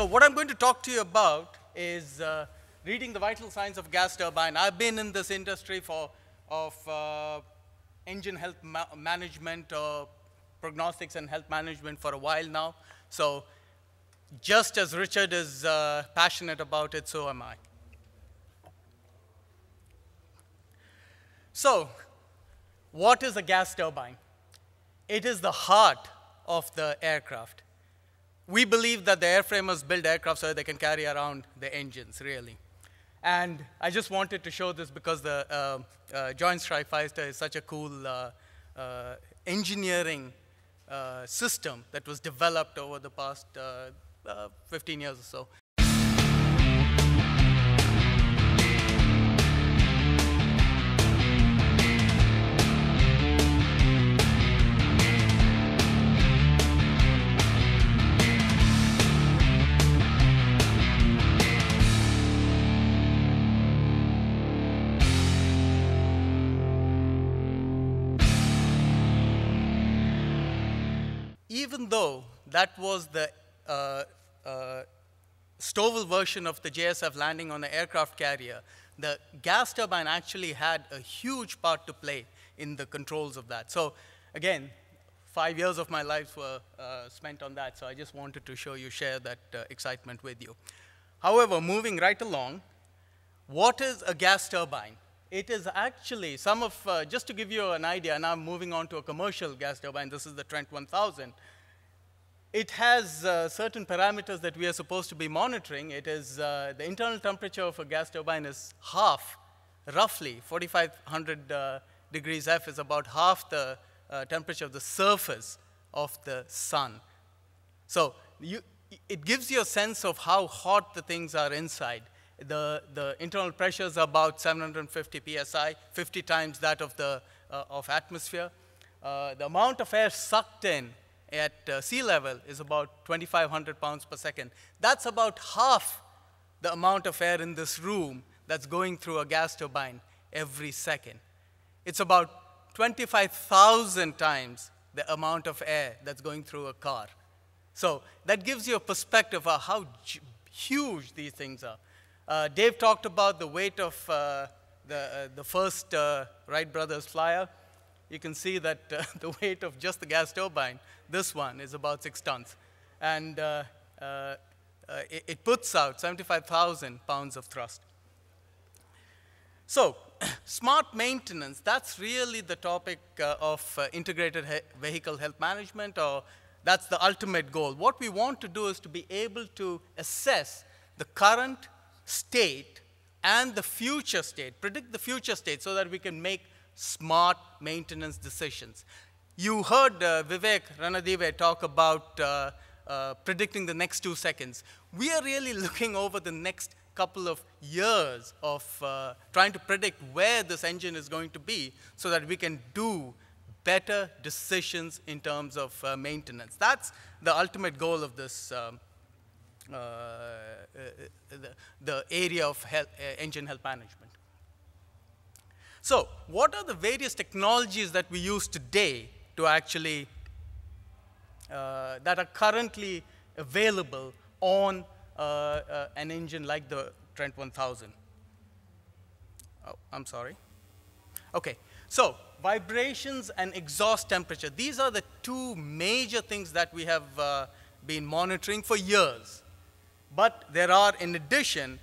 what I'm going to talk to you about is reading the vital signs of gas turbine. I've been in this industry of engine health management, prognostics and health management for a while now. So just as Richard is passionate about it, so am I. So what is a gas turbine? It is the heart of the aircraft. We believe that the airframers build aircraft so they can carry around the engines, really. And I just wanted to show this because the Joint Strike Fighter is such a cool engineering system that was developed over the past 15 years or so. Even though that was the Stouffville version of the JSF landing on an aircraft carrier, the gas turbine actually had a huge part to play in the controls of that. So again, 5 years of my life were spent on that, so I just wanted to share that excitement with you. However, moving right along, what is a gas turbine? It is actually just to give you an idea, now I'm moving on to a commercial gas turbine. This is the Trent 1000. It has certain parameters that we are supposed to be monitoring. It is the internal temperature of a gas turbine is half, roughly 4,500 degrees F is about half the temperature of the surface of the sun. So it gives you a sense of how hot the things are inside. The internal pressure is about 750 psi, 50 times that of the atmosphere. The amount of air sucked in at sea level is about 2,500 pounds per second. That's about half the amount of air in this room that's going through a gas turbine every second. It's about 25,000 times the amount of air that's going through a car. So that gives you a perspective of how huge these things are. Dave talked about the weight of the first Wright brothers flyer. You can see that the weight of just the gas turbine, this one, is about 6 tons. And it puts out 75,000 pounds of thrust. So smart maintenance, that's really the topic of integrated vehicle health management, or that's the ultimate goal. What we want to do is to be able to assess the current state and the future state, predict the future state so that we can make smart maintenance decisions. You heard Vivek Ranadive talk about predicting the next 2 seconds. We are really looking over the next couple of years of trying to predict where this engine is going to be so that we can do better decisions in terms of maintenance. That's the ultimate goal of this the area of engine health management. So what are the various technologies that we use today to actually, that are currently available on an engine like the Trent 1000? Oh, I'm sorry. Okay, so vibrations and exhaust temperature. These are the two major things that we have been monitoring for years. But there are, in addition,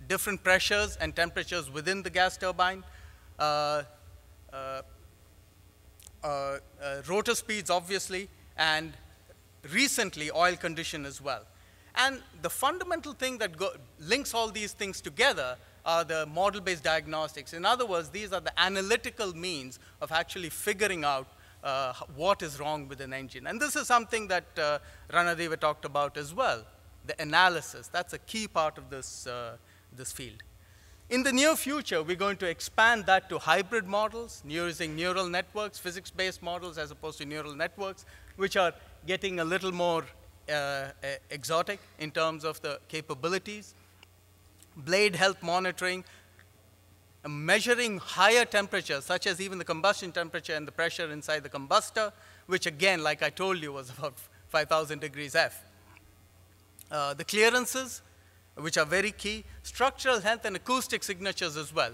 different pressures and temperatures within the gas turbine, rotor speeds, obviously, and recently oil condition as well. And the fundamental thing that links all these things together are the model-based diagnostics. In other words, these are the analytical means of actually figuring out what is wrong with an engine. And this is something that Ranadive talked about as well. The analysis, that's a key part of this, this field. In the near future, we're going to expand that to hybrid models, using neural networks, physics-based models as opposed to neural networks, which are getting a little more exotic in terms of the capabilities. Blade health monitoring, measuring higher temperatures, such as even the combustion temperature and the pressure inside the combustor, which again, like I told you, was about 5,000 degrees F. The clearances, which are very key, structural health and acoustic signatures as well.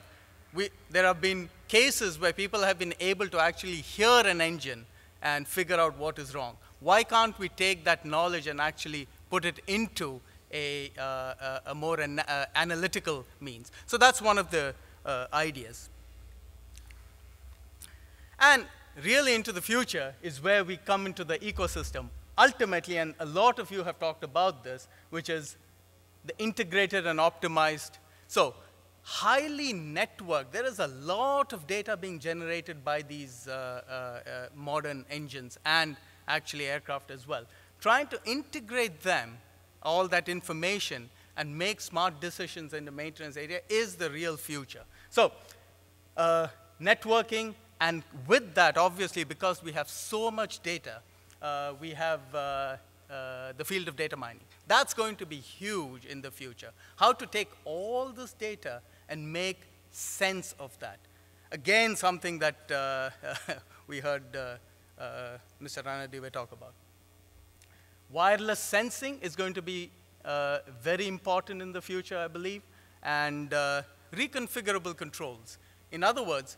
There have been cases where people have been able to actually hear an engine and figure out what is wrong. Why can't we take that knowledge and actually put it into a more analytical means? So that's one of the ideas. And really into the future is where we come into the ecosystem. Ultimately, and a lot of you have talked about this, which is the integrated and optimized. So highly networked, there is a lot of data being generated by these modern engines and actually aircraft as well. Trying to integrate them, all that information, and make smart decisions in the maintenance area is the real future. So networking, and with that, obviously, because we have so much data, we have the field of data mining. That's going to be huge in the future. How to take all this data and make sense of that. Again, something that we heard Mr. Ranadive talk about. Wireless sensing is going to be very important in the future, I believe, and reconfigurable controls. In other words,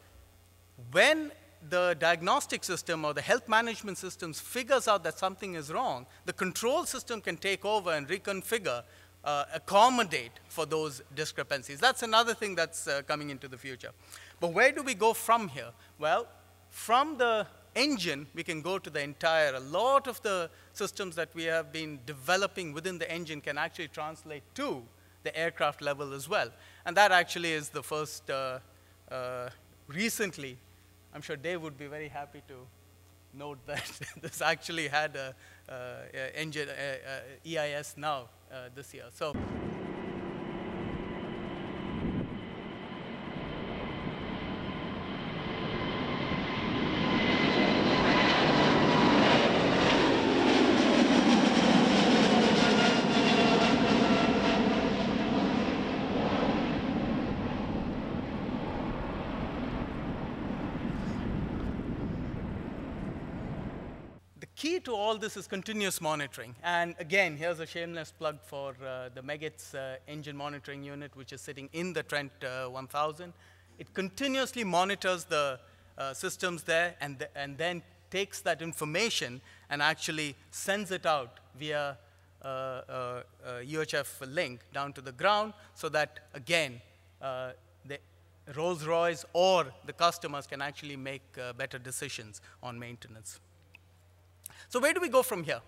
when the diagnostic system or the health management systems figures out that something is wrong, the control system can take over and reconfigure, accommodate for those discrepancies. That's another thing that's coming into the future. But where do we go from here? Well, from the engine, we can go to the entire. A lot of the systems that we have been developing within the engine can actually translate to the aircraft level as well. And that actually is the first recently. I'm sure Dave would be very happy to note that this actually had a engine EIS now this year. So. Key to all this is continuous monitoring. And again, here's a shameless plug for the Meggitt's engine monitoring unit, which is sitting in the Trent 1000. It continuously monitors the systems there and then takes that information and actually sends it out via UHF link down to the ground so that, again, the Rolls-Royce or the customers can actually make better decisions on maintenance. So where do we go from here?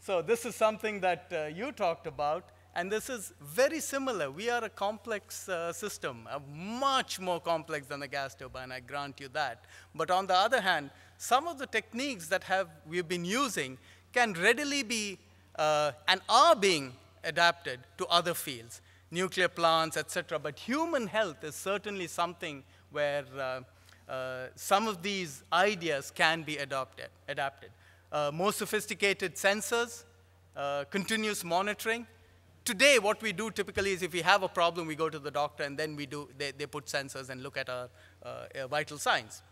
So this is something that you talked about, and this is very similar. We are a complex system, much more complex than a gas turbine, I grant you that. But on the other hand, some of the techniques that we've been using can readily be and are being adapted to other fields, nuclear plants, etc. But human health is certainly something where some of these ideas can be adapted. More sophisticated sensors, continuous monitoring. Today, what we do typically is if we have a problem, we go to the doctor, and then they put sensors and look at our vital signs.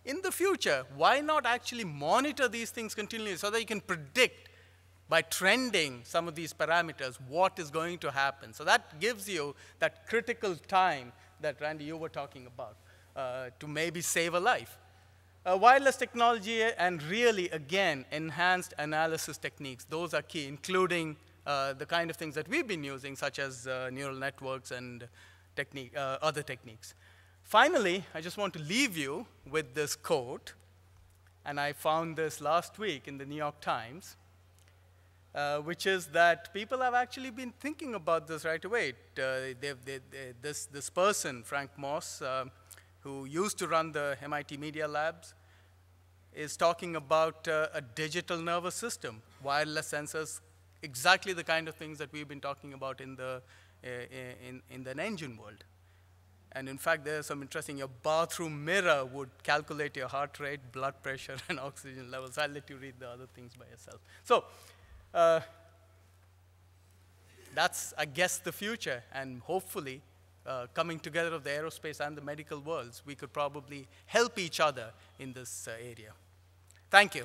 In the future, why not actually monitor these things continually so that you can predict by trending some of these parameters what is going to happen? So that gives you that critical time that, Randy, you were talking about. To maybe save a life. Wireless technology and really, again, enhanced analysis techniques. Those are key, including the kind of things that we've been using, such as neural networks and other techniques. Finally, I just want to leave you with this quote, and I found this last week in the New York Times, which is that people have actually been thinking about this right away. This person, Frank Moss, who used to run the MIT Media Labs, is talking about a digital nervous system, wireless sensors, exactly the kind of things that we've been talking about in the engine world. And in fact, there's some interesting, your bathroom mirror would calculate your heart rate, blood pressure, and oxygen levels. I'll let you read the other things by yourself. So that's, I guess, the future, and hopefully, coming together of the aerospace and the medical worlds, we could probably help each other in this area. Thank you.